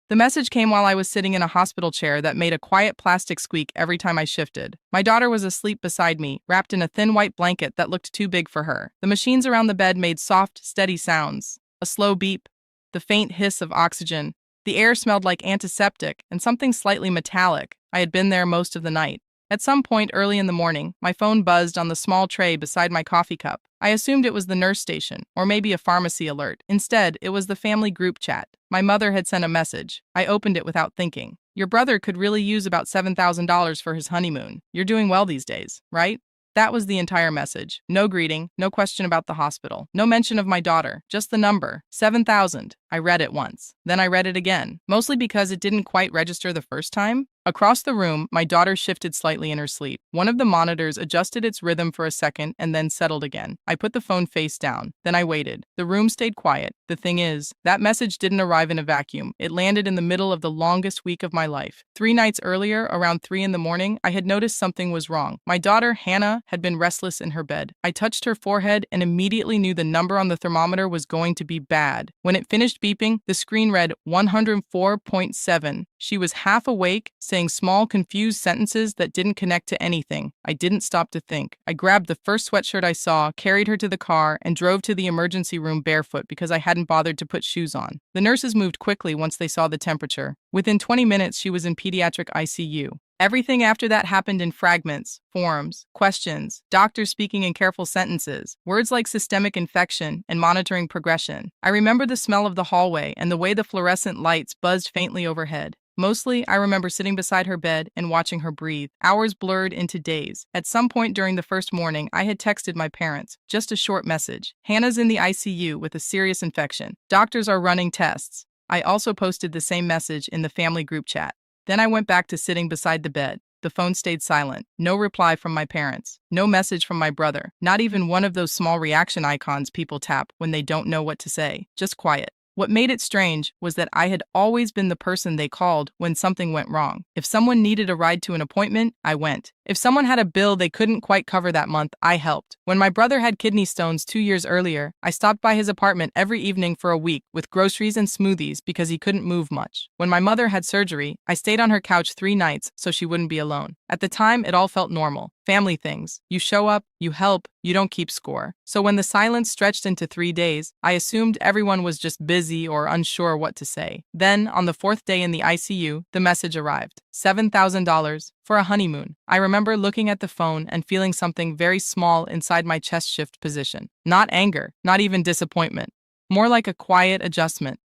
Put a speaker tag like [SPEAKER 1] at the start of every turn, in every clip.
[SPEAKER 1] The message came while I was sitting in a hospital chair that made a quiet plastic squeak every time I shifted. My daughter was asleep beside me, wrapped in a thin white blanket that looked too big for her. The machines around the bed made soft, steady sounds. A slow beep, the faint hiss of oxygen. The air smelled like antiseptic and something slightly metallic. I had been there most of the night. At some point early in the morning, my phone buzzed on the small tray beside my coffee cup. I assumed it was the nurse station, or maybe a pharmacy alert. Instead, it was the family group chat. My mother had sent a message. I opened it without thinking. Your brother could really use about $7,000 for his honeymoon. You're doing well these days, right? That was the entire message. No greeting, no question about the hospital, no mention of my daughter, just the number, 7,000. I read it once. Then I read it again, mostly because it didn't quite register the first time. Across the room, my daughter shifted slightly in her sleep. One of the monitors adjusted its rhythm for a second and then settled again. I put the phone face down. Then I waited. The room stayed quiet. The thing is, that message didn't arrive in a vacuum. It landed in the middle of the longest week of my life. 3 nights earlier, around 3 in the morning, I had noticed something was wrong. My daughter, Hannah, had been restless in her bed. I touched her forehead and immediately knew the number on the thermometer was going to be bad. When it finished beeping, the screen read 104.7. She was half awake, saying small, confused sentences that didn't connect to anything. I didn't stop to think. I grabbed the first sweatshirt I saw, carried her to the car, and drove to the emergency room barefoot because I hadn't bothered to put shoes on. The nurses moved quickly once they saw the temperature. Within 20 minutes, she was in pediatric ICU. Everything after that happened in fragments, forms, questions, doctors speaking in careful sentences, words like systemic infection and monitoring progression. I remember the smell of the hallway and the way the fluorescent lights buzzed faintly overhead. Mostly, I remember sitting beside her bed and watching her breathe. Hours blurred into days. At some point during the first morning, I had texted my parents, just a short message. Hannah's in the ICU with a serious infection. Doctors are running tests. I also posted the same message in the family group chat. Then I went back to sitting beside the bed. The phone stayed silent. No reply from my parents. No message from my brother. Not even one of those small reaction icons people tap when they don't know what to say. Just quiet. What made it strange was that I had always been the person they called when something went wrong. If someone needed a ride to an appointment, I went. If someone had a bill they couldn't quite cover that month, I helped. When my brother had kidney stones 2 years earlier, I stopped by his apartment every evening for a week with groceries and smoothies because he couldn't move much. When my mother had surgery, I stayed on her couch 3 nights so she wouldn't be alone. At the time, it all felt normal. Family things. You show up, you help, you don't keep score. So when the silence stretched into 3 days, I assumed everyone was just busy or unsure what to say. Then, on the 4th day in the ICU, the message arrived. $7,000 for a honeymoon. I remember looking at the phone and feeling something very small inside my chest shift position. Not anger, not even disappointment. More like a quiet adjustment.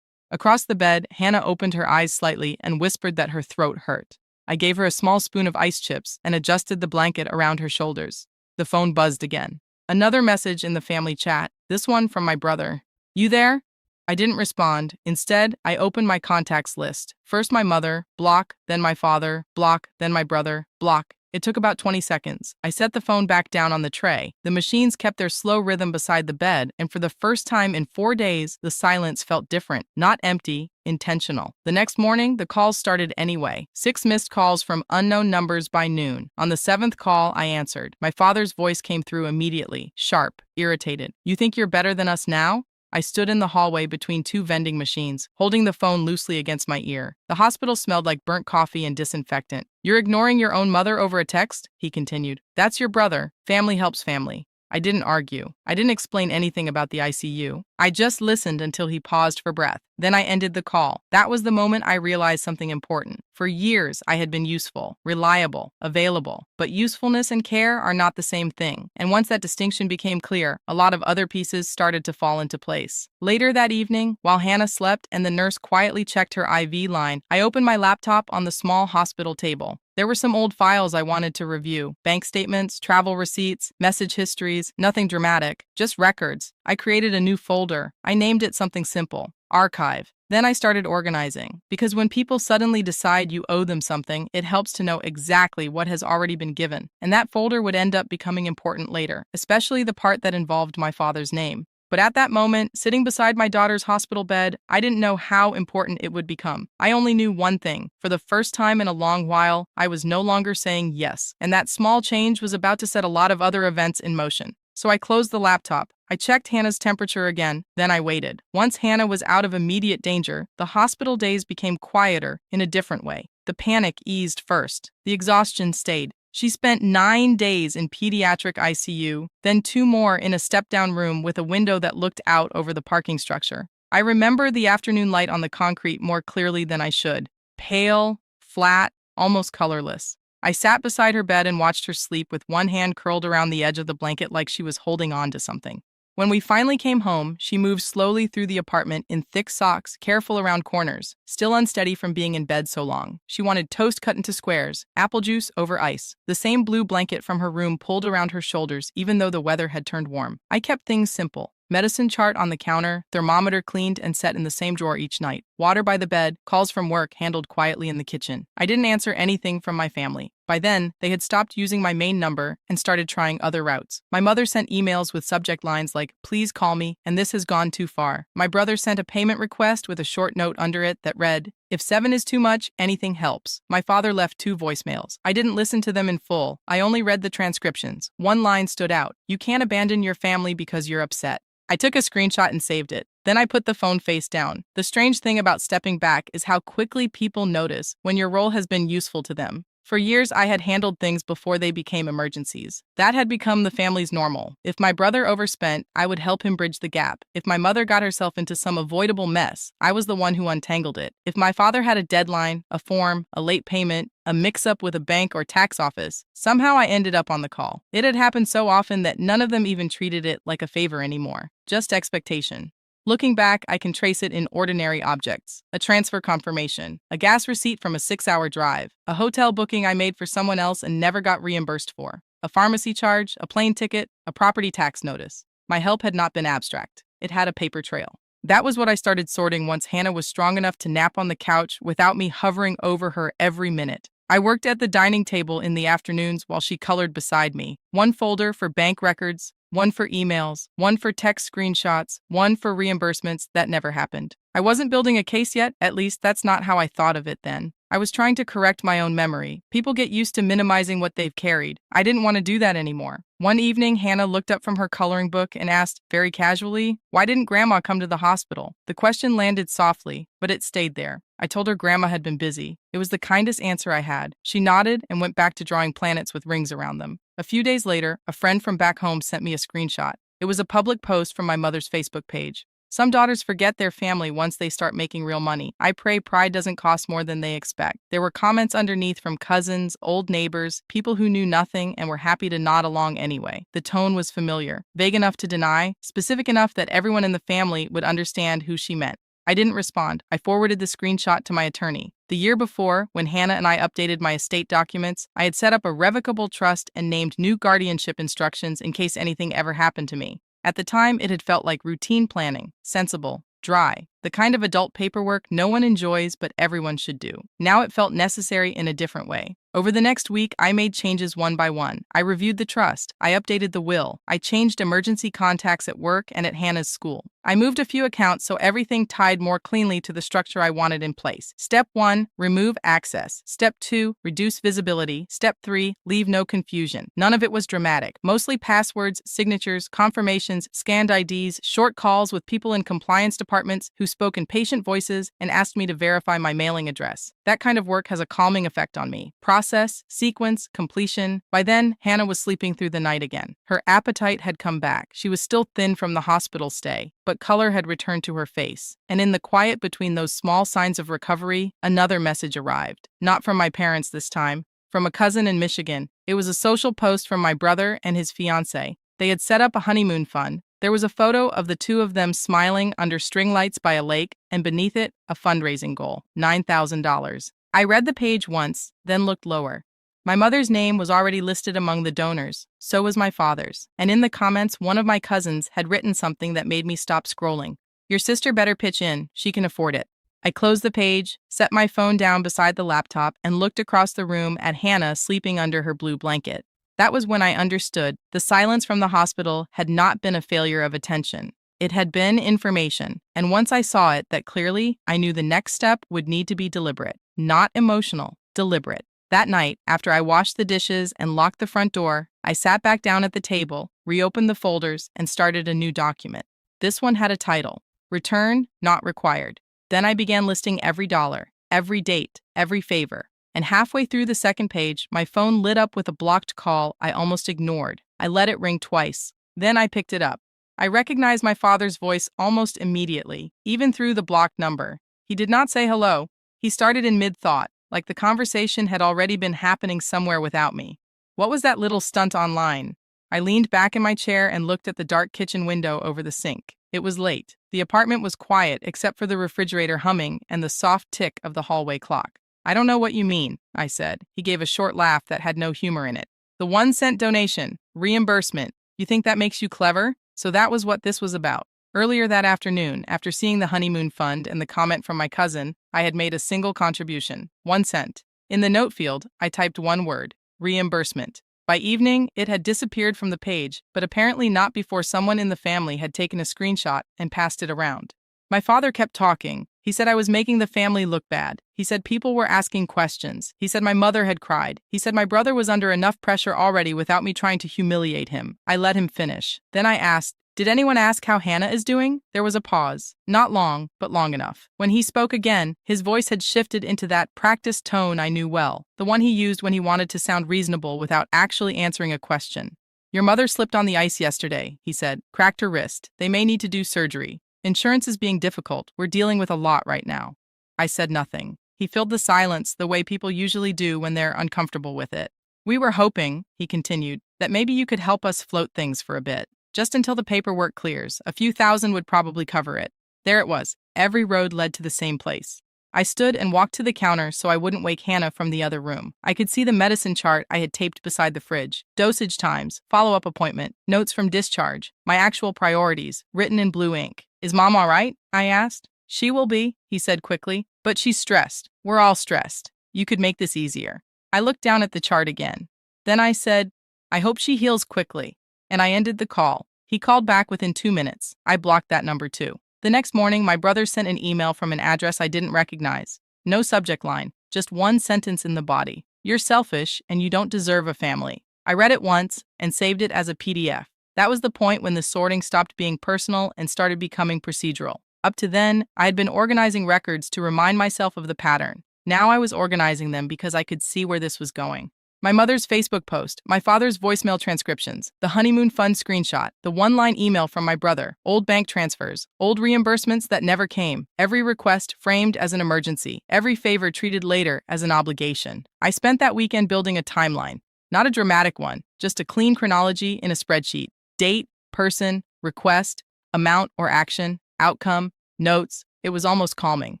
[SPEAKER 1] Across the bed, Hannah opened her eyes slightly and whispered that her throat hurt. I gave her a small spoon of ice chips and adjusted the blanket around her shoulders. The phone buzzed again. Another message in the family chat, this one from my brother. You there? I didn't respond. Instead, I opened my contacts list. First my mother, block, then my father, block, then my brother, block. It took about 20 seconds. I set the phone back down on the tray. The machines kept their slow rhythm beside the bed, and for the first time in 4 days, the silence felt different, not empty, intentional. The next morning, the calls started anyway. 6 missed calls from unknown numbers by noon. On the 7th call, I answered. My father's voice came through immediately, sharp, irritated. You think you're better than us now? I stood in the hallway between 2 vending machines, holding the phone loosely against my ear. The hospital smelled like burnt coffee and disinfectant. You're ignoring your own mother over a text? He continued. That's your brother. Family helps family. I didn't argue. I didn't explain anything about the ICU. I just listened until he paused for breath. Then I ended the call. That was the moment I realized something important. For years, I had been useful, reliable, available. But usefulness and care are not the same thing. And once that distinction became clear, a lot of other pieces started to fall into place. Later that evening, while Hannah slept and the nurse quietly checked her IV line, I opened my laptop on the small hospital table. There were some old files I wanted to review. Bank statements, travel receipts, message histories, nothing dramatic, just records. I created a new folder. I named it something simple, Archive. Then I started organizing, because when people suddenly decide you owe them something, it helps to know exactly what has already been given. And that folder would end up becoming important later, especially the part that involved my father's name. But at that moment, sitting beside my daughter's hospital bed, I didn't know how important it would become. I only knew one thing. For the first time in a long while, I was no longer saying yes. And that small change was about to set a lot of other events in motion. So I closed the laptop, I checked Hannah's temperature again, then I waited. Once Hannah was out of immediate danger, the hospital days became quieter in a different way. The panic eased first. The exhaustion stayed. She spent 9 days in pediatric ICU, then 2 more in a step-down room with a window that looked out over the parking structure. I remember the afternoon light on the concrete more clearly than I should. Pale, flat, almost colorless. I sat beside her bed and watched her sleep with one hand curled around the edge of the blanket like she was holding on to something. When we finally came home, she moved slowly through the apartment in thick socks, careful around corners, still unsteady from being in bed so long. She wanted toast cut into squares, apple juice over ice. The same blue blanket from her room pulled around her shoulders even though the weather had turned warm. I kept things simple. Medicine chart on the counter, thermometer cleaned and set in the same drawer each night. Water by the bed, calls from work handled quietly in the kitchen. I didn't answer anything from my family. By then, they had stopped using my main number and started trying other routes. My mother sent emails with subject lines like, "Please call me," and "This has gone too far." My brother sent a payment request with a short note under it that read, "If 7 is too much, anything helps." My father left 2 voicemails. I didn't listen to them in full. I only read the transcriptions. One line stood out. "You can't abandon your family because you're upset." I took a screenshot and saved it. Then I put the phone face down. The strange thing about stepping back is how quickly people notice when your role has been useful to them. For years, I had handled things before they became emergencies. That had become the family's normal. If my brother overspent, I would help him bridge the gap. If my mother got herself into some avoidable mess, I was the one who untangled it. If my father had a deadline, a form, a late payment, a mix-up with a bank or tax office, somehow I ended up on the call. It had happened so often that none of them even treated it like a favor anymore. Just expectation. Looking back, I can trace it in ordinary objects. A transfer confirmation, a gas receipt from a 6-hour drive, a hotel booking I made for someone else and never got reimbursed for, a pharmacy charge, a plane ticket, a property tax notice. My help had not been abstract. It had a paper trail. That was what I started sorting once Hannah was strong enough to nap on the couch without me hovering over her every minute. I worked at the dining table in the afternoons while she colored beside me. One folder for bank records, one for emails, one for text screenshots, one for reimbursements that never happened. I wasn't building a case yet, at least that's not how I thought of it then. I was trying to correct my own memory. People get used to minimizing what they've carried. I didn't want to do that anymore. One evening, Hannah looked up from her coloring book and asked, very casually, "Why didn't Grandma come to the hospital?" The question landed softly, but it stayed there. I told her Grandma had been busy. It was the kindest answer I had. She nodded and went back to drawing planets with rings around them. A few days later, a friend from back home sent me a screenshot. It was a public post from my mother's Facebook page. Some daughters forget their family once they start making real money. I pray pride doesn't cost more than they expect. There were comments underneath from cousins, old neighbors, people who knew nothing and were happy to nod along anyway. The tone was familiar, vague enough to deny, specific enough that everyone in the family would understand who she meant. I didn't respond. I forwarded the screenshot to my attorney. The year before, when Hannah and I updated my estate documents, I had set up a revocable trust and named new guardianship instructions in case anything ever happened to me. At the time, it had felt like routine planning, sensible, dry, the kind of adult paperwork no one enjoys but everyone should do. Now it felt necessary in a different way. Over the next week, I made changes one by one. I reviewed the trust. I updated the will. I changed emergency contacts at work and at Hannah's school. I moved a few accounts so everything tied more cleanly to the structure I wanted in place. Step 1, remove access. Step 2, reduce visibility. Step 3, leave no confusion. None of it was dramatic. Mostly passwords, signatures, confirmations, scanned IDs, short calls with people in compliance departments who spoke in patient voices and asked me to verify my mailing address. That kind of work has a calming effect on me. Process, sequence, completion. By then, Hannah was sleeping through the night again. Her appetite had come back. She was still thin from the hospital stay, but color had returned to her face. And in the quiet between those small signs of recovery, another message arrived. Not from my parents this time, from a cousin in Michigan. It was a social post from my brother and his fiancée. They had set up a honeymoon fund. There was a photo of the two of them smiling under string lights by a lake, and beneath it, a fundraising goal, $9,000. I read the page once, then looked lower. My mother's name was already listed among the donors, so was my father's. And in the comments, one of my cousins had written something that made me stop scrolling. "Your sister better pitch in, she can afford it." I closed the page, set my phone down beside the laptop, and looked across the room at Hannah sleeping under her blue blanket. That was when I understood the silence from the hospital had not been a failure of attention. It had been information, and once I saw it that clearly, I knew the next step would need to be deliberate, not emotional, deliberate. That night, after I washed the dishes and locked the front door, I sat back down at the table, reopened the folders, and started a new document. This one had a title, Return Not Required. Then I began listing every dollar, every date, every favor. And halfway through the second page, my phone lit up with a blocked call I almost ignored. I let it ring twice. Then I picked it up. I recognized my father's voice almost immediately, even through the blocked number. He did not say hello. He started in mid-thought, like the conversation had already been happening somewhere without me. What was that little stunt online? I leaned back in my chair and looked at the dark kitchen window over the sink. It was late. The apartment was quiet except for the refrigerator humming and the soft tick of the hallway clock. I don't know what you mean, I said. He gave a short laugh that had no humor in it. The 1-cent donation, reimbursement. You think that makes you clever? So that was what this was about. Earlier that afternoon, after seeing the honeymoon fund and the comment from my cousin, I had made a single contribution, 1 cent. In the note field, I typed one word, reimbursement. By evening, it had disappeared from the page, but apparently not before someone in the family had taken a screenshot and passed it around. My father kept talking. He said I was making the family look bad. He said people were asking questions. He said my mother had cried. He said my brother was under enough pressure already without me trying to humiliate him. I let him finish. Then I asked, did anyone ask how Hannah is doing? There was a pause. Not long, but long enough. When he spoke again, his voice had shifted into that practiced tone I knew well, the one he used when he wanted to sound reasonable without actually answering a question. Your mother slipped on the ice yesterday, he said. Cracked her wrist. They may need to do surgery. Insurance is being difficult. We're dealing with a lot right now. I said nothing. He filled the silence the way people usually do when they're uncomfortable with it. We were hoping, he continued, that maybe you could help us float things for a bit. Just until the paperwork clears, a few thousand would probably cover it. There it was. Every road led to the same place. I stood and walked to the counter so I wouldn't wake Hannah from the other room. I could see the medicine chart I had taped beside the fridge, dosage times, follow-up appointment, notes from discharge, my actual priorities, written in blue ink. Is Mom all right? I asked. She will be, he said quickly, but she's stressed. We're all stressed. You could make this easier. I looked down at the chart again. Then I said, I hope she heals quickly. And I ended the call. He called back within 2 minutes. I blocked that number too. The next morning, my brother sent an email from an address I didn't recognize. No subject line, just one sentence in the body. You're selfish and you don't deserve a family. I read it once and saved it as a PDF. That was the point when the sorting stopped being personal and started becoming procedural. Up to then, I had been organizing records to remind myself of the pattern. Now I was organizing them because I could see where this was going. My mother's Facebook post, my father's voicemail transcriptions, the honeymoon fund screenshot, the one-line email from my brother, old bank transfers, old reimbursements that never came, every request framed as an emergency, every favor treated later as an obligation. I spent that weekend building a timeline, not a dramatic one, just a clean chronology in a spreadsheet. Date, person, request, amount or action, outcome, notes. It was almost calming.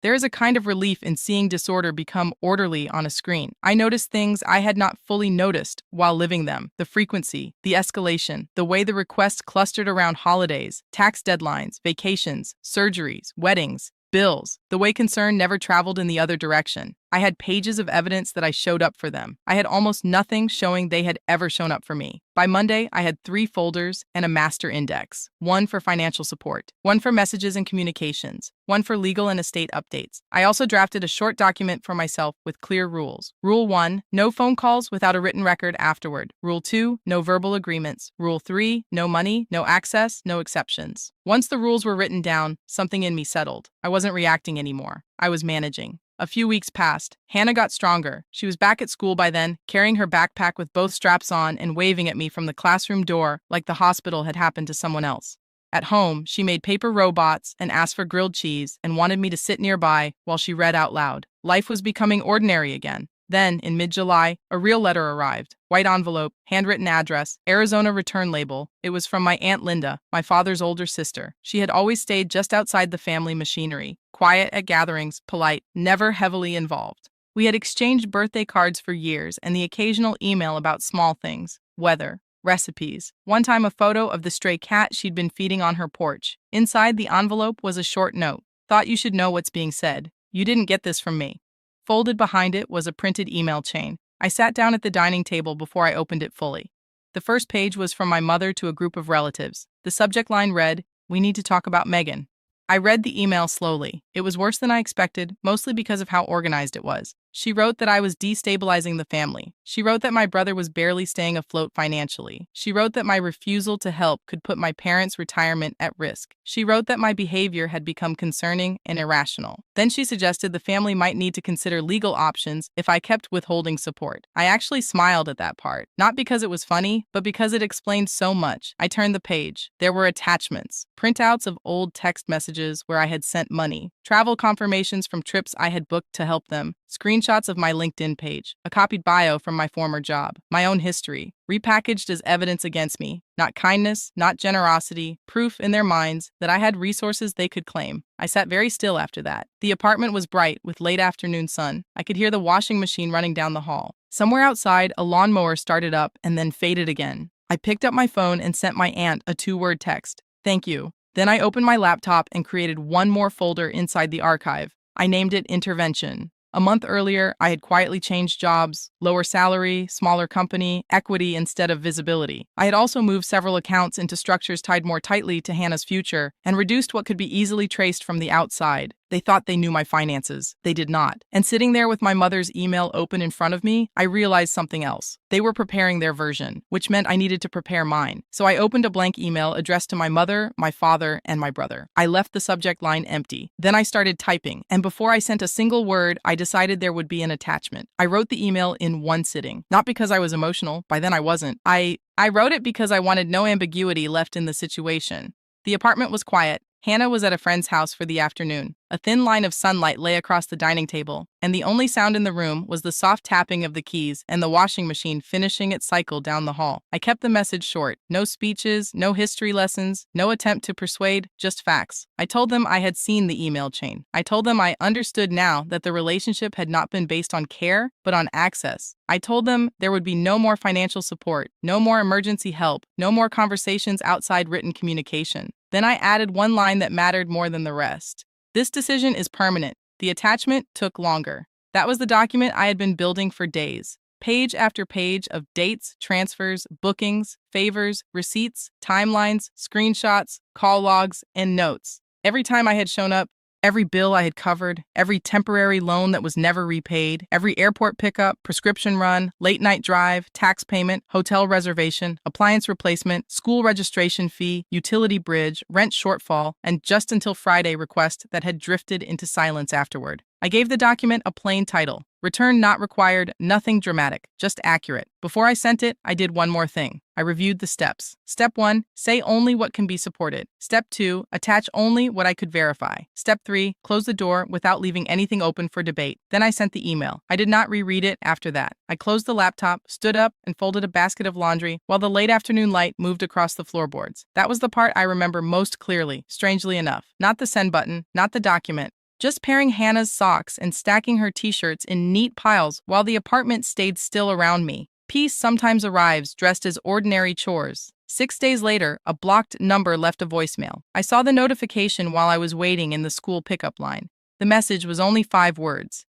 [SPEAKER 1] There is a kind of relief in seeing disorder become orderly on a screen. I noticed things I had not fully noticed while living them. The frequency, the escalation, the way the requests clustered around holidays, tax deadlines, vacations, surgeries, weddings, bills, the way concern never traveled in the other direction. I had pages of evidence that I showed up for them. I had almost nothing showing they had ever shown up for me. By Monday, I had 3 folders and a master index. One for financial support, one for messages and communications, one for legal and estate updates. I also drafted a short document for myself with clear rules. Rule 1, no phone calls without a written record afterward. Rule 2, no verbal agreements. Rule 3, no money, no access, no exceptions. Once the rules were written down, something in me settled. I wasn't reacting anymore. I was managing. A few weeks passed. Hannah got stronger. She was back at school by then, carrying her backpack with both straps on and waving at me from the classroom door like the hospital had happened to someone else. At home, she made paper robots and asked for grilled cheese and wanted me to sit nearby while she read out loud. Life was becoming ordinary again. Then, in mid-July, a real letter arrived. White envelope, handwritten address, Arizona return label. It was from my Aunt Linda, my father's older sister. She had always stayed just outside the family machinery, quiet at gatherings, polite, never heavily involved. We had exchanged birthday cards for years and the occasional email about small things, weather, recipes. One time a photo of the stray cat she'd been feeding on her porch. Inside the envelope was a short note. Thought you should know what's being said. You didn't get this from me. Folded behind it was a printed email chain. I sat down at the dining table before I opened it fully. The first page was from my mother to a group of relatives. The subject line read, "We need to talk about Megan." I read the email slowly. It was worse than I expected, mostly because of how organized it was. She wrote that I was destabilizing the family. She wrote that my brother was barely staying afloat financially. She wrote that my refusal to help could put my parents' retirement at risk. She wrote that my behavior had become concerning and irrational. Then she suggested the family might need to consider legal options if I kept withholding support. I actually smiled at that part, not because it was funny, but because it explained so much. I turned the page. There were attachments, printouts of old text messages where I had sent money, travel confirmations from trips I had booked to help them, screenshots of my LinkedIn page, a copied bio from my former job, my own history, repackaged as evidence against me, not kindness, not generosity, proof in their minds that I had resources they could claim. I sat very still after that. The apartment was bright with late afternoon sun. I could hear the washing machine running down the hall. Somewhere outside, a lawnmower started up and then faded again. I picked up my phone and sent my aunt a 2-word text. Thank you. Then I opened my laptop and created one more folder inside the archive. I named it Intervention. A month earlier, I had quietly changed jobs, lower salary, smaller company, equity instead of visibility. I had also moved several accounts into structures tied more tightly to Hannah's future and reduced what could be easily traced from the outside. They thought they knew my finances. They did not. And sitting there with my mother's email open in front of me, I realized something else. They were preparing their version, which meant I needed to prepare mine. So I opened a blank email addressed to my mother, my father, and my brother. I left the subject line empty. Then I started typing, and before I sent a single word, I decided there would be an attachment. I wrote the email in one sitting. Not because I was emotional. By then I wasn't. I wrote it because I wanted no ambiguity left in the situation. The apartment was quiet. Hannah was at a friend's house for the afternoon. A thin line of sunlight lay across the dining table, and the only sound in the room was the soft tapping of the keys and the washing machine finishing its cycle down the hall. I kept the message short. No speeches, no history lessons, no attempt to persuade, just facts. I told them I had seen the email chain. I told them I understood now that the relationship had not been based on care, but on access. I told them there would be no more financial support, no more emergency help, no more conversations outside written communication. Then I added one line that mattered more than the rest. This decision is permanent. The attachment took longer. That was the document I had been building for days. Page after page of dates, transfers, bookings, favors, receipts, timelines, screenshots, call logs, and notes. Every time I had shown up, every bill I had covered, every temporary loan that was never repaid, every airport pickup, prescription run, late night drive, tax payment, hotel reservation, appliance replacement, school registration fee, utility bridge, rent shortfall, and just until Friday request that had drifted into silence afterward. I gave the document a plain title. Return not required, nothing dramatic, just accurate. Before I sent it, I did one more thing. I reviewed the steps. Step 1, say only what can be supported. Step 2, attach only what I could verify. Step 3, close the door without leaving anything open for debate. Then I sent the email. I did not reread it after that. I closed the laptop, stood up, and folded a basket of laundry while the late afternoon light moved across the floorboards. That was the part I remember most clearly, strangely enough. Not the send button, not the document. Just pairing Hannah's socks and stacking her t-shirts in neat piles while the apartment stayed still around me. Peace sometimes arrives dressed as ordinary chores. 6 days later, a blocked number left a voicemail. I saw the notification while I was waiting in the school pickup line. The message was only 5 words.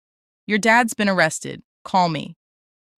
[SPEAKER 1] Your dad's been arrested. Call me.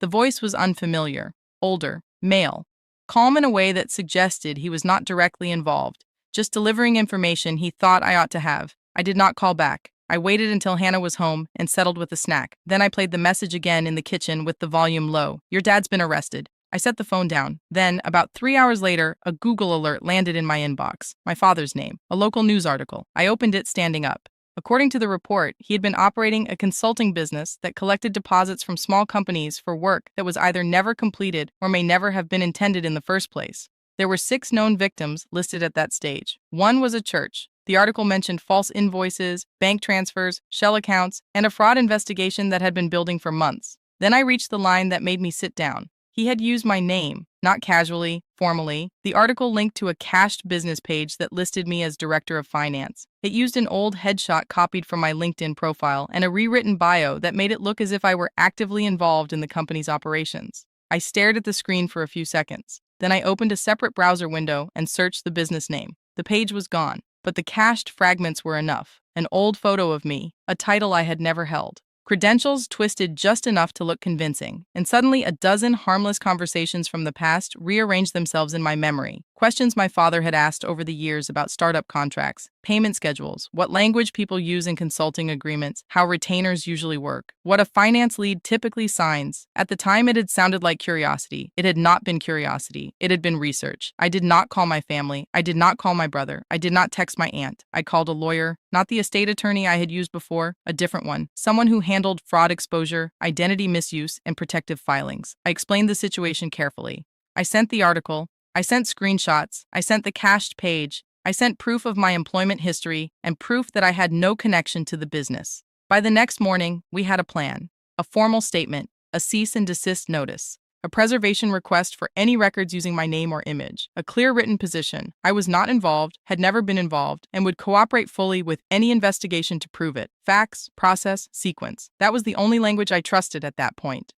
[SPEAKER 1] The voice was unfamiliar, older, male, calm in a way that suggested he was not directly involved, just delivering information he thought I ought to have. I did not call back. I waited until Hannah was home and settled with a snack. Then I played the message again in the kitchen with the volume low. Your dad's been arrested. I set the phone down. Then, about 3 hours later, a Google alert landed in my inbox. My father's name, a local news article. I opened it standing up. According to the report, he had been operating a consulting business that collected deposits from small companies for work that was either never completed or may never have been intended in the first place. There were 6 known victims listed at that stage. One was a church. The article mentioned false invoices, bank transfers, shell accounts, and a fraud investigation that had been building for months. Then I reached the line that made me sit down. He had used my name, not casually, formally. The article linked to a cached business page that listed me as Director of Finance. It used an old headshot copied from my LinkedIn profile and a rewritten bio that made it look as if I were actively involved in the company's operations. I stared at the screen for a few seconds. Then I opened a separate browser window and searched the business name. The page was gone. But the cached fragments were enough. An old photo of me, a title I had never held. Credentials twisted just enough to look convincing, and suddenly a dozen harmless conversations from the past rearranged themselves in my memory. Questions my father had asked over the years about startup contracts, payment schedules, what language people use in consulting agreements, how retainers usually work, what a finance lead typically signs. At the time, it had sounded like curiosity. It had not been curiosity. It had been research. I did not call my family. I did not call my brother. I did not text my aunt. I called a lawyer, not the estate attorney I had used before, a different one, someone who handled fraud exposure, identity misuse, and protective filings. I explained the situation carefully. I sent the article. I sent screenshots. I sent the cached page. I sent proof of my employment history and proof that I had no connection to the business. By the next morning, we had a plan, a formal statement, a cease and desist notice, a preservation request for any records using my name or image, a clear written position. I was not involved, had never been involved, and would cooperate fully with any investigation to prove it. Facts, process, sequence. That was the only language I trusted at that point.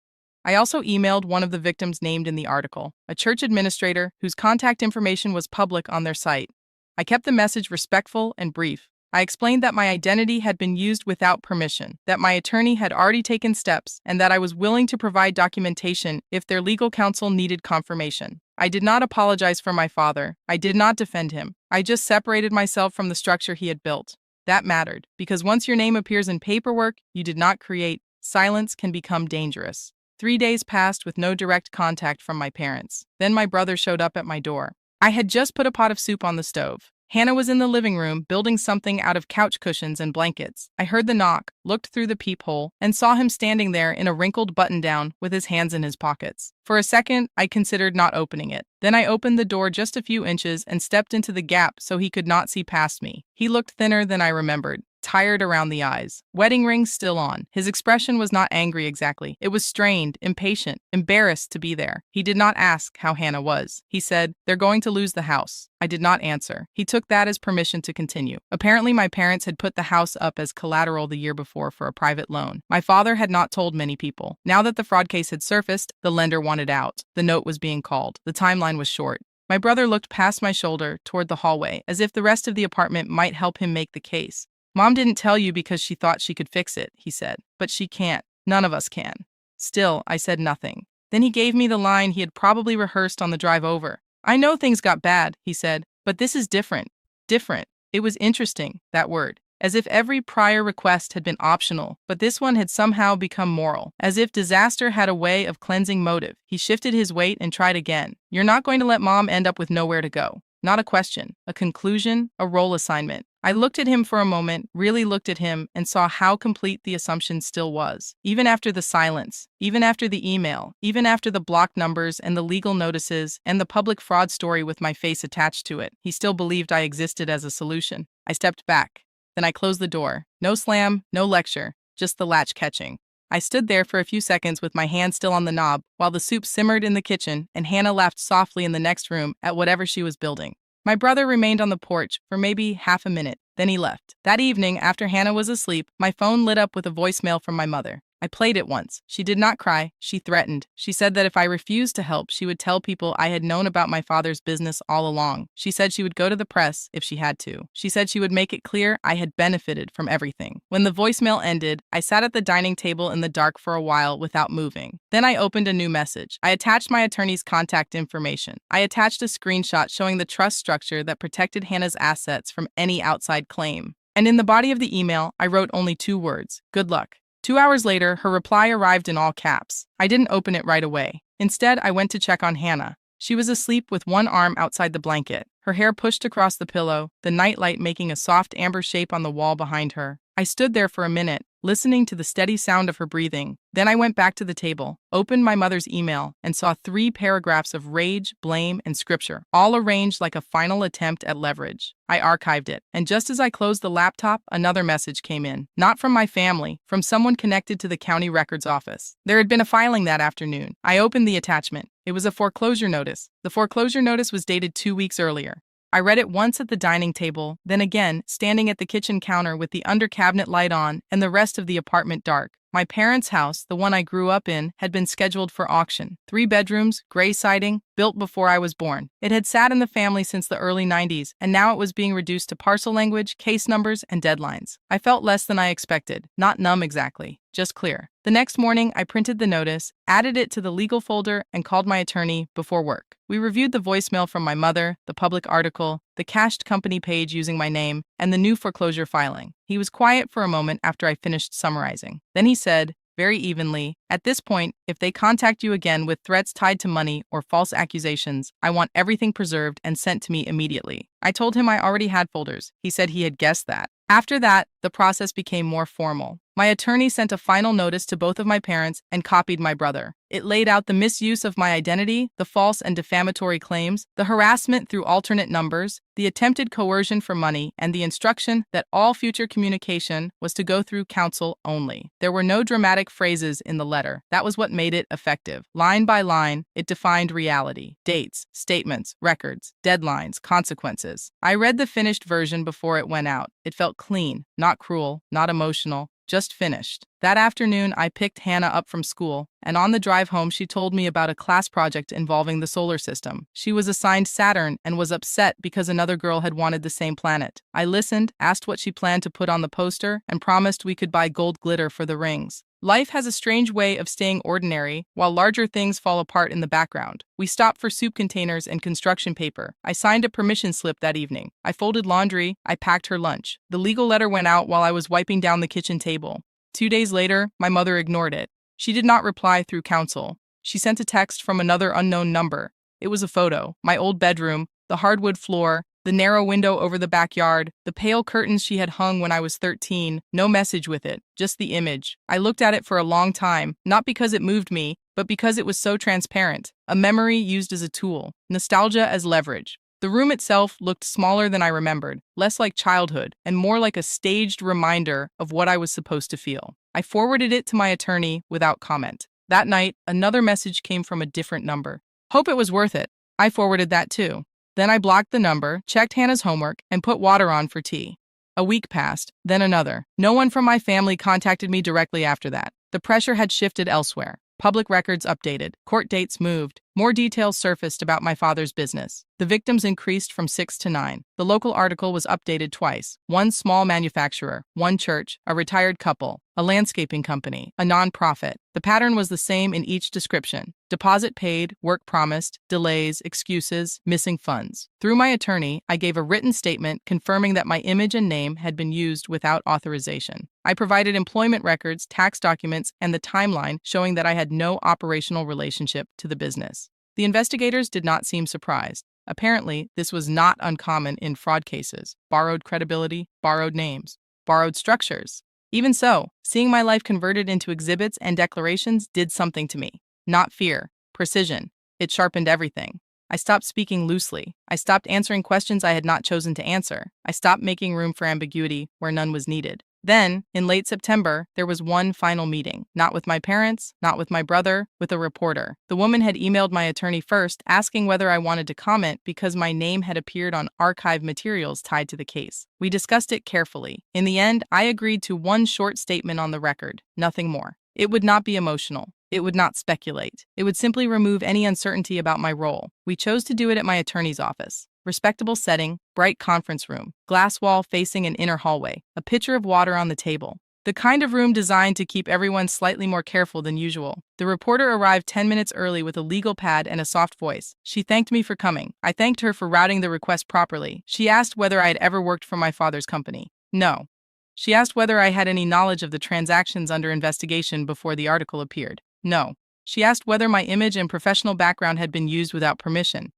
[SPEAKER 1] I also emailed one of the victims named in the article, a church administrator whose contact information was public on their site. I kept the message respectful and brief. I explained that my identity had been used without permission, that my attorney had already taken steps, and that I was willing to provide documentation if their legal counsel needed confirmation. I did not apologize for my father. I did not defend him. I just separated myself from the structure he had built. That mattered, because once your name appears in paperwork you did not create, silence can become dangerous. 3 days passed with no direct contact from my parents. Then my brother showed up at my door. I had just put a pot of soup on the stove. Hannah was in the living room building something out of couch cushions and blankets. I heard the knock, looked through the peephole, and saw him standing there in a wrinkled button-down with his hands in his pockets. For a second, I considered not opening it. Then I opened the door just a few inches and stepped into the gap so he could not see past me. He looked thinner than I remembered, tired around the eyes, wedding rings still on. His expression was not angry exactly. It was strained, impatient, embarrassed to be there. He did not ask how Hannah was. He said, "They're going to lose the house." I did not answer. He took that as permission to continue. Apparently, my parents had put the house up as collateral the year before for a private loan. My father had not told many people. Now that the fraud case had surfaced, the lender wanted out. The note was being called. The timeline was short. My brother looked past my shoulder toward the hallway, as if the rest of the apartment might help him make the case. "Mom didn't tell you because she thought she could fix it," he said. "But she can't. None of us can." Still, I said nothing. Then he gave me the line he had probably rehearsed on the drive over. "I know things got bad," he said, "but this is different." Different. It was interesting, that word. As if every prior request had been optional, but this one had somehow become moral. As if disaster had a way of cleansing motive. He shifted his weight and tried again. "You're not going to let Mom end up with nowhere to go." Not a question, a conclusion, a role assignment. I looked at him for a moment, really looked at him, and saw how complete the assumption still was. Even after the silence, even after the email, even after the block numbers and the legal notices and the public fraud story with my face attached to it, he still believed I existed as a solution. I stepped back. Then I closed the door. No slam, no lecture, just the latch catching. I stood there for a few seconds with my hand still on the knob, while the soup simmered in the kitchen and Hannah laughed softly in the next room at whatever she was building. My brother remained on the porch for maybe half a minute. Then he left. That evening, after Hannah was asleep, my phone lit up with a voicemail from my mother. I played it once. She did not cry. She threatened. She said that if I refused to help, she would tell people I had known about my father's business all along. She said she would go to the press if she had to. She said she would make it clear I had benefited from everything. When the voicemail ended, I sat at the dining table in the dark for a while without moving. Then I opened a new message. I attached my attorney's contact information. I attached a screenshot showing the trust structure that protected Hannah's assets from any outside claim. And in the body of the email, I wrote only 2 words: "Good luck." 2 hours later, her reply arrived in all caps. I didn't open it right away. Instead, I went to check on Hannah. She was asleep with one arm outside the blanket, her hair pushed across the pillow, the nightlight making a soft amber shape on the wall behind her. I stood there for a minute, listening to the steady sound of her breathing. Then I went back to the table, opened my mother's email, and saw 3 paragraphs of rage, blame, and scripture, all arranged like a final attempt at leverage. I archived it, and just as I closed the laptop, another message came in. Not from my family, from someone connected to the county records office. There had been a filing that afternoon. I opened the attachment. It was a foreclosure notice. The foreclosure notice was dated 2 weeks earlier. I read it once at the dining table, then again, standing at the kitchen counter with the under-cabinet light on and the rest of the apartment dark. My parents' house, the one I grew up in, had been scheduled for auction. 3 bedrooms, gray siding, built before I was born. It had sat in the family since the early 90s, and now it was being reduced to parcel language, case numbers, and deadlines. I felt less than I expected, not numb exactly. just clear. The next morning, I printed the notice, added it to the legal folder, and called my attorney before work. We reviewed the voicemail from my mother, the public article, the cached company page using my name, and the new foreclosure filing. He was quiet for a moment after I finished summarizing. Then he said, very evenly, "At this point, if they contact you again with threats tied to money or false accusations, I want everything preserved and sent to me immediately." I told him I already had folders. He said he had guessed that. After that, the process became more formal. My attorney sent a final notice to both of my parents and copied my brother. It laid out the misuse of my identity, the false and defamatory claims, the harassment through alternate numbers, the attempted coercion for money, and the instruction that all future communication was to go through counsel only. There were no dramatic phrases in the letter. That was what made it effective. Line by line, it defined reality. Dates, statements, records, deadlines, consequences. I read the finished version before it went out. It felt clean, not cruel, not emotional. Just finished. That afternoon, I picked Hannah up from school, and on the drive home, she told me about a class project involving the solar system. She was assigned Saturn and was upset because another girl had wanted the same planet. I listened, asked what she planned to put on the poster, and promised we could buy gold glitter for the rings. Life has a strange way of staying ordinary, while larger things fall apart in the background. We stopped for soup containers and construction paper. I signed a permission slip that evening. I folded laundry. I packed her lunch. The legal letter went out while I was wiping down the kitchen table. 2 days later, my mother ignored it. She did not reply through counsel. She sent a text from another unknown number. It was a photo. My old bedroom, the hardwood floor, the narrow window over the backyard, the pale curtains she had hung when I was 13, no message with it, just the image. I looked at it for a long time, not because it moved me, but because it was so transparent, a memory used as a tool, nostalgia as leverage. The room itself looked smaller than I remembered, less like childhood, and more like a staged reminder of what I was supposed to feel. I forwarded it to my attorney without comment. That night, another message came from a different number. "Hope it was worth it." I forwarded that too. Then I blocked the number, checked Hannah's homework, and put water on for tea. A week passed, then another. No one from my family contacted me directly after that. The pressure had shifted elsewhere. Public records updated. Court dates moved. More details surfaced about my father's business. The victims increased from 6 to 9. The local article was updated twice. One small manufacturer, one church, a retired couple, a landscaping company, a nonprofit. The pattern was the same in each description. Deposit paid, work promised, delays, excuses, missing funds. Through my attorney, I gave a written statement confirming that my image and name had been used without authorization. I provided employment records, tax documents, and the timeline showing that I had no operational relationship to the business. The investigators did not seem surprised. Apparently, this was not uncommon in fraud cases. Borrowed credibility, borrowed names, borrowed structures. Even so, seeing my life converted into exhibits and declarations did something to me. Not fear, precision. It sharpened everything. I stopped speaking loosely. I stopped answering questions I had not chosen to answer. I stopped making room for ambiguity where none was needed. Then, in late September, there was one final meeting. Not with my parents, not with my brother, with a reporter. The woman had emailed my attorney first, asking whether I wanted to comment because my name had appeared on archive materials tied to the case. We discussed it carefully. In the end, I agreed to one short statement on the record, nothing more. It would not be emotional. It would not speculate. It would simply remove any uncertainty about my role. We chose to do it at my attorney's office. Respectable setting, bright conference room, glass wall facing an inner hallway, a pitcher of water on the table. The kind of room designed to keep everyone slightly more careful than usual. The reporter arrived 10 minutes early with a legal pad and a soft voice. She thanked me for coming. I thanked her for routing the request properly. She asked whether I had ever worked for my father's company. No. She asked whether I had any knowledge of the transactions under investigation before the article appeared. No. She asked whether my image and professional background had been used without permission.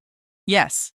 [SPEAKER 1] Yes.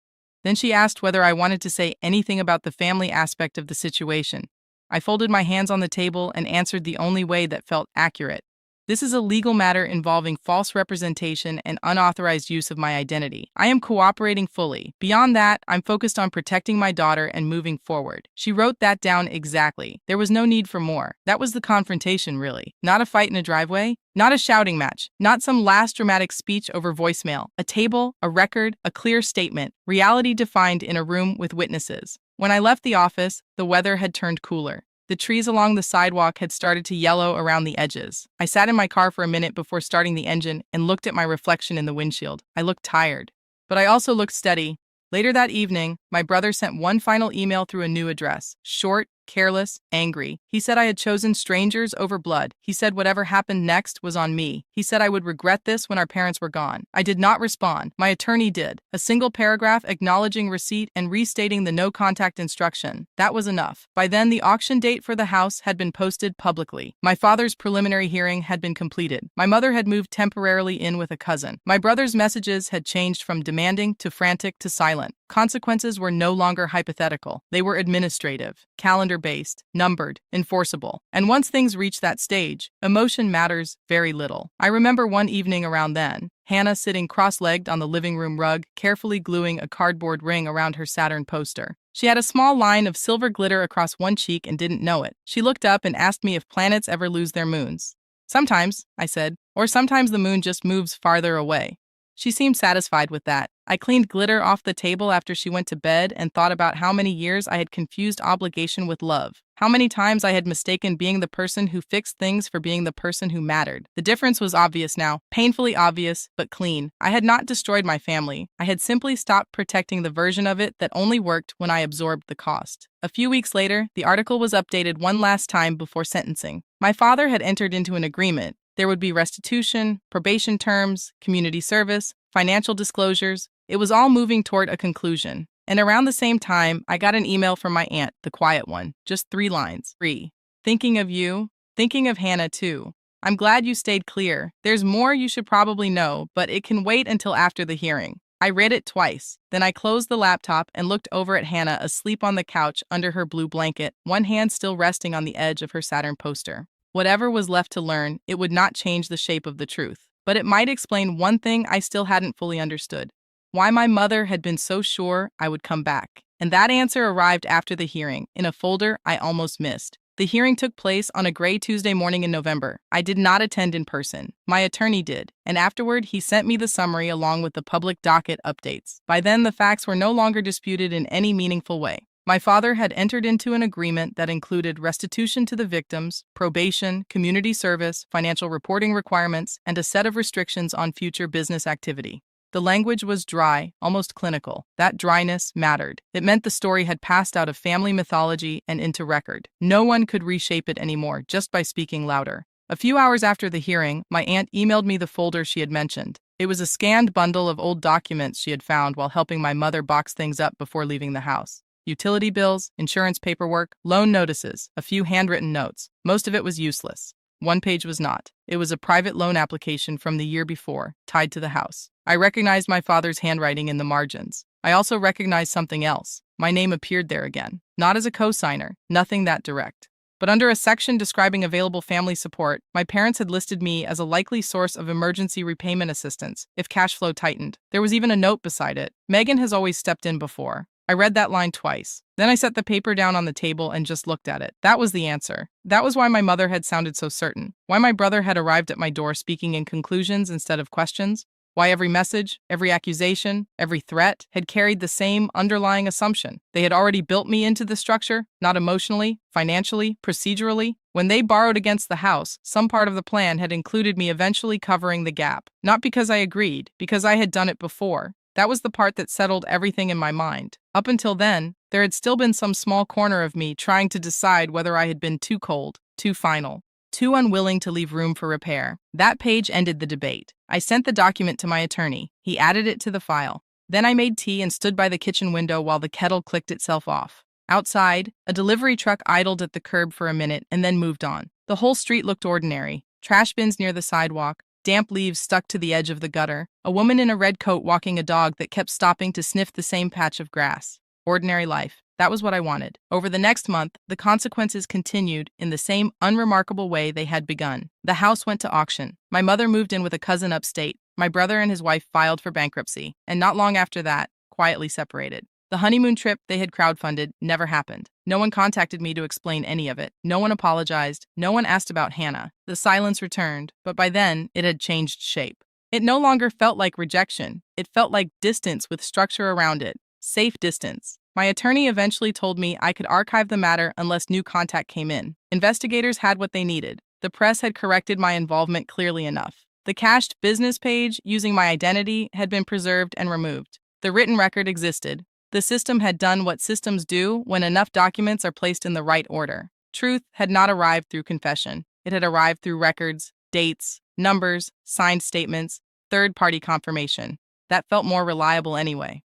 [SPEAKER 1] Then she asked whether I wanted to say anything about the family aspect of the situation. I folded my hands on the table and answered the only way that felt accurate. This is a legal matter involving false representation and unauthorized use of my identity. I am cooperating fully. Beyond that, I'm focused on protecting my daughter and moving forward. She wrote that down exactly. There was no need for more. That was the confrontation, really. Not a fight in a driveway, not a shouting match, not some last dramatic speech over voicemail. A table, a record, a clear statement. Reality defined in a room with witnesses. When I left the office, the weather had turned cooler. The trees along the sidewalk had started to yellow around the edges. I sat in my car for a minute before starting the engine and looked at my reflection in the windshield. I looked tired, but I also looked steady. Later that evening, my brother sent one final email through a new address. Short, careless, angry. He said I had chosen strangers over blood. He said whatever happened next was on me. He said I would regret this when our parents were gone. I did not respond. My attorney did. A single paragraph acknowledging receipt and restating the no contact instruction. That was enough. By then, the auction date for the house had been posted publicly. My father's preliminary hearing had been completed. My mother had moved temporarily in with a cousin. My brother's messages had changed from demanding to frantic to silent. Consequences were no longer hypothetical. They were administrative, calendar-based, numbered, enforceable. And once things reached that stage, emotion matters very little. I remember one evening around then, Hannah sitting cross-legged on the living room rug, carefully gluing a cardboard ring around her Saturn poster. She had a small line of silver glitter across one cheek and didn't know it. She looked up and asked me if planets ever lose their moons. Sometimes, I said, or sometimes the moon just moves farther away. She seemed satisfied with that. I cleaned glitter off the table after she went to bed and thought about how many years I had confused obligation with love. How many times I had mistaken being the person who fixed things for being the person who mattered. The difference was obvious now, painfully obvious, but clean. I had not destroyed my family. I had simply stopped protecting the version of it that only worked when I absorbed the cost. A few weeks later, the article was updated one last time before sentencing. My father had entered into an agreement. There would be restitution, probation terms, community service, financial disclosures. It was all moving toward a conclusion. And around the same time, I got an email from my aunt, the quiet one, just 3 lines. 3. Thinking of you, thinking of Hannah too. I'm glad you stayed clear. There's more you should probably know, but it can wait until after the hearing. I read it twice. Then I closed the laptop and looked over at Hannah asleep on the couch under her blue blanket, one hand still resting on the edge of her Saturn poster. Whatever was left to learn, it would not change the shape of the truth. But it might explain one thing I still hadn't fully understood. Why my mother had been so sure I would come back. And that answer arrived after the hearing, in a folder I almost missed. The hearing took place on a gray Tuesday morning in November. I did not attend in person. My attorney did, and afterward he sent me the summary along with the public docket updates. By then, the facts were no longer disputed in any meaningful way. My father had entered into an agreement that included restitution to the victims, probation, community service, financial reporting requirements, and a set of restrictions on future business activity. The language was dry, almost clinical. That dryness mattered. It meant the story had passed out of family mythology and into record. No one could reshape it anymore just by speaking louder. A few hours after the hearing, my aunt emailed me the folder she had mentioned. It was a scanned bundle of old documents she had found while helping my mother box things up before leaving the house. Utility bills, insurance paperwork, loan notices, a few handwritten notes. Most of it was useless. One page was not. It was a private loan application from the year before, tied to the house. I recognized my father's handwriting in the margins. I also recognized something else. My name appeared there again. Not as a co-signer, nothing that direct. But under a section describing available family support, my parents had listed me as a likely source of emergency repayment assistance if cash flow tightened. There was even a note beside it. Megan has always stepped in before. I read that line twice. Then I set the paper down on the table and just looked at it. That was the answer. That was why my mother had sounded so certain. Why my brother had arrived at my door speaking in conclusions instead of questions. Why every message, every accusation, every threat had carried the same underlying assumption. They had already built me into the structure, not emotionally, financially, procedurally. When they borrowed against the house, some part of the plan had included me eventually covering the gap. Not because I agreed, because I had done it before. That was the part that settled everything in my mind. Up until then, there had still been some small corner of me trying to decide whether I had been too cold, too final, too unwilling to leave room for repair. That page ended the debate. I sent the document to my attorney. He added it to the file. Then I made tea and stood by the kitchen window while the kettle clicked itself off. Outside, a delivery truck idled at the curb for a minute and then moved on. The whole street looked ordinary. Trash bins near the sidewalk, damp leaves stuck to the edge of the gutter, a woman in a red coat walking a dog that kept stopping to sniff the same patch of grass. Ordinary life. That was what I wanted. Over the next month, the consequences continued in the same unremarkable way they had begun. The house went to auction. My mother moved in with a cousin upstate. My brother and his wife filed for bankruptcy, and not long after that, quietly separated. The honeymoon trip they had crowdfunded never happened. No one contacted me to explain any of it. No one apologized. No one asked about Hannah. The silence returned, but by then, it had changed shape. It no longer felt like rejection. It felt like distance with structure around it. Safe distance. My attorney eventually told me I could archive the matter unless new contact came in. Investigators had what they needed. The press had corrected my involvement clearly enough. The cached business page using my identity had been preserved and removed. The written record existed. The system had done what systems do when enough documents are placed in the right order. Truth had not arrived through confession. It had arrived through records, dates, numbers, signed statements, third-party confirmation. That felt more reliable anyway.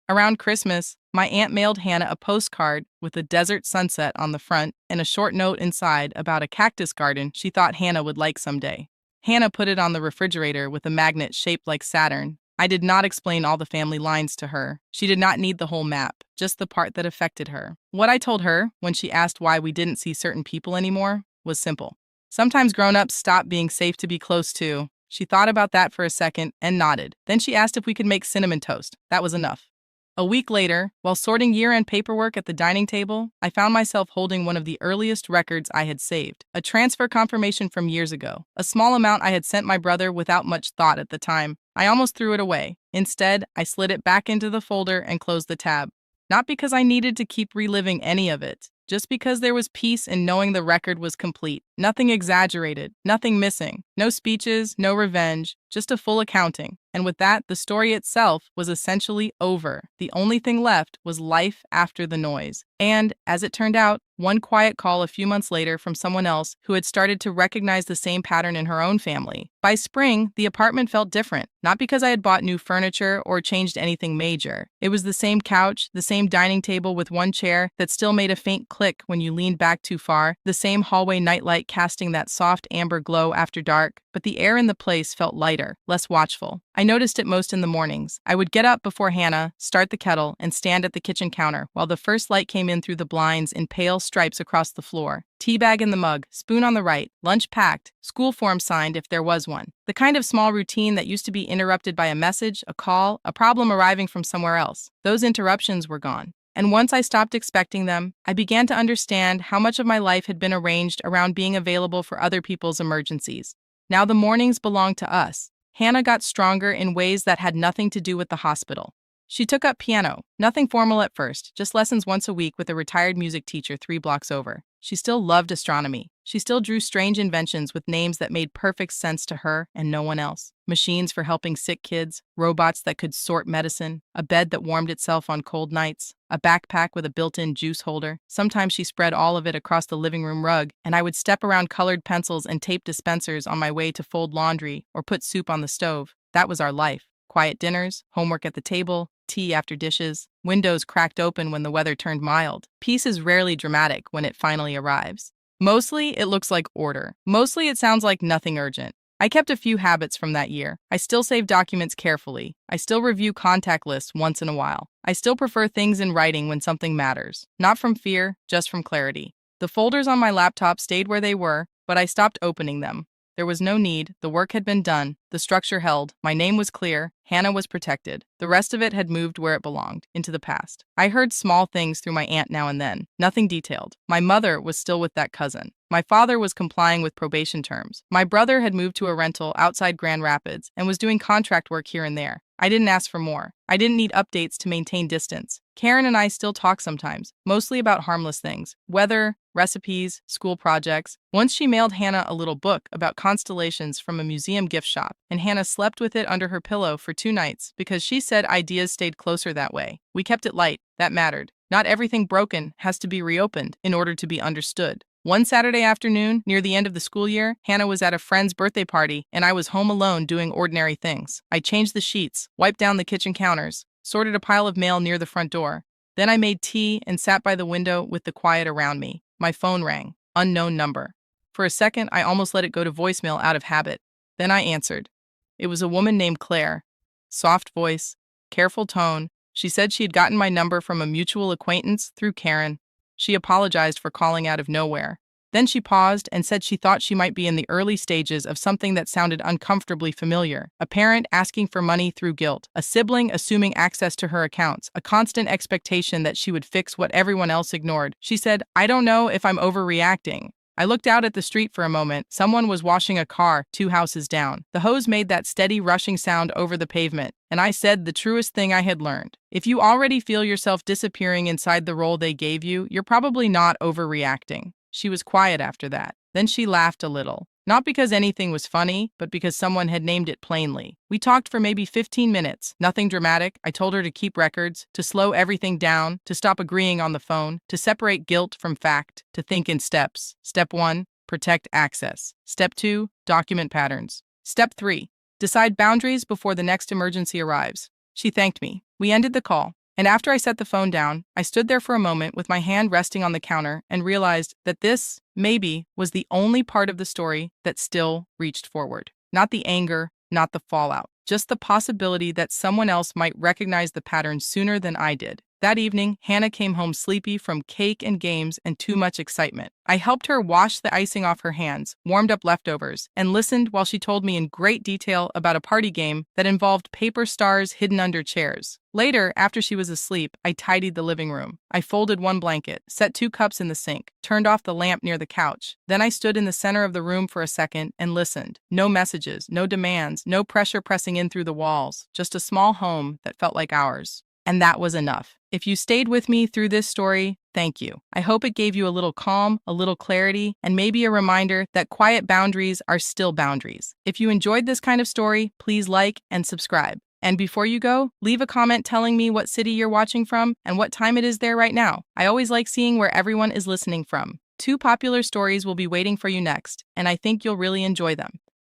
[SPEAKER 1] Around Christmas, my aunt mailed Hannah a postcard with a desert sunset on the front and a short note inside about a cactus garden she thought Hannah would like someday. Hannah put it on the refrigerator with a magnet shaped like Saturn. I did not explain all the family lines to her. She did not need the whole map, just the part that affected her. What I told her, when she asked why we didn't see certain people anymore, was simple. Sometimes grown-ups stop being safe to be close to. She thought about that for a second and nodded. Then she asked if we could make cinnamon toast. That was enough. A week later, while sorting year-end paperwork at the dining table, I found myself holding one of the earliest records I had saved, a transfer confirmation from years ago, a small amount I had sent my brother without much thought at the time. I almost threw it away. Instead, I slid it back into the folder and closed the tab. Not because I needed to keep reliving any of it, just because there was peace in knowing the record was complete. Nothing exaggerated, nothing missing, no speeches, no revenge, just a full accounting. And with that, the story itself was essentially over. The only thing left was life after the noise. And, as it turned out, one quiet call a few months later from someone else who had started to recognize the same pattern in her own family. By spring, the apartment felt different, not because I had bought new furniture or changed anything major. It was the same couch, the same dining table with one chair that still made a faint click when you leaned back too far, the same hallway nightlight casting that soft amber glow after dark, but the air in the place felt lighter, less watchful. I noticed it most in the mornings. I would get up before Hannah, start the kettle, and stand at the kitchen counter while the first light came in through the blinds in pale stripes across the floor. Tea bag in the mug, spoon on the right, lunch packed, school form signed if there was one. The kind of small routine that used to be interrupted by a message, a call, a problem arriving from somewhere else. Those interruptions were gone. And once I stopped expecting them, I began to understand how much of my life had been arranged around being available for other people's emergencies. Now the mornings belonged to us. Hannah got stronger in ways that had nothing to do with the hospital. She took up piano, nothing formal at first, just lessons once a week with a retired music teacher 3 blocks over. She still loved astronomy. She still drew strange inventions with names that made perfect sense to her and no one else. Machines for helping sick kids, robots that could sort medicine, a bed that warmed itself on cold nights, a backpack with a built-in juice holder. Sometimes she spread all of it across the living room rug, and I would step around colored pencils and tape dispensers on my way to fold laundry or put soup on the stove. That was our life. Quiet dinners, homework at the table, tea after dishes, windows cracked open when the weather turned mild. Peace is rarely dramatic when it finally arrives. Mostly, it looks like order. Mostly, it sounds like nothing urgent. I kept a few habits from that year. I still save documents carefully. I still review contact lists once in a while. I still prefer things in writing when something matters. Not from fear, just from clarity. The folders on my laptop stayed where they were, but I stopped opening them. There was no need. The work had been done. The structure held. My name was clear. Hannah was protected. The rest of it had moved where it belonged, into the past. I heard small things through my aunt now and then. Nothing detailed. My mother was still with that cousin. My father was complying with probation terms. My brother had moved to a rental outside Grand Rapids and was doing contract work here and there. I didn't ask for more. I didn't need updates to maintain distance. Karen and I still talk sometimes, mostly about harmless things, weather, recipes, school projects. Once she mailed Hannah a little book about constellations from a museum gift shop, and Hannah slept with it under her pillow for 2 nights because she said ideas stayed closer that way. We kept it light. That mattered. Not everything broken has to be reopened in order to be understood. One Saturday afternoon, near the end of the school year, Hannah was at a friend's birthday party, and I was home alone doing ordinary things. I changed the sheets, wiped down the kitchen counters, sorted a pile of mail near the front door. Then I made tea and sat by the window with the quiet around me. My phone rang. Unknown number. For a second, I almost let it go to voicemail out of habit. Then I answered. It was a woman named Claire. Soft voice, careful tone. She said she had gotten my number from a mutual acquaintance through Karen. She apologized for calling out of nowhere. Then she paused and said she thought she might be in the early stages of something that sounded uncomfortably familiar. A parent asking for money through guilt. A sibling assuming access to her accounts. A constant expectation that she would fix what everyone else ignored. She said, "I don't know if I'm overreacting." I looked out at the street for a moment. Someone was washing a car 2 houses down. The hose made that steady rushing sound over the pavement, and I said the truest thing I had learned. If you already feel yourself disappearing inside the role they gave you, you're probably not overreacting. She was quiet after that. Then she laughed a little. Not because anything was funny, but because someone had named it plainly. We talked for maybe 15 minutes. Nothing dramatic. I told her to keep records, to slow everything down, to stop agreeing on the phone, to separate guilt from fact, to think in steps. Step 1, protect access. Step 2, document patterns. Step 3, decide boundaries before the next emergency arrives. She thanked me. We ended the call. And after I set the phone down, I stood there for a moment with my hand resting on the counter and realized that this, maybe, was the only part of the story that still reached forward. Not the anger, not the fallout, just the possibility that someone else might recognize the pattern sooner than I did. That evening, Hannah came home sleepy from cake and games and too much excitement. I helped her wash the icing off her hands, warmed up leftovers, and listened while she told me in great detail about a party game that involved paper stars hidden under chairs. Later, after she was asleep, I tidied the living room. I folded one blanket, set 2 cups in the sink, turned off the lamp near the couch. Then I stood in the center of the room for a second and listened. No messages, no demands, no pressure pressing in through the walls, just a small home that felt like ours. And that was enough. If you stayed with me through this story, thank you. I hope it gave you a little calm, a little clarity, and maybe a reminder that quiet boundaries are still boundaries. If you enjoyed this kind of story, please like and subscribe. And before you go, leave a comment telling me what city you're watching from and what time it is there right now. I always like seeing where everyone is listening from. 2 popular stories will be waiting for you next, and I think you'll really enjoy them.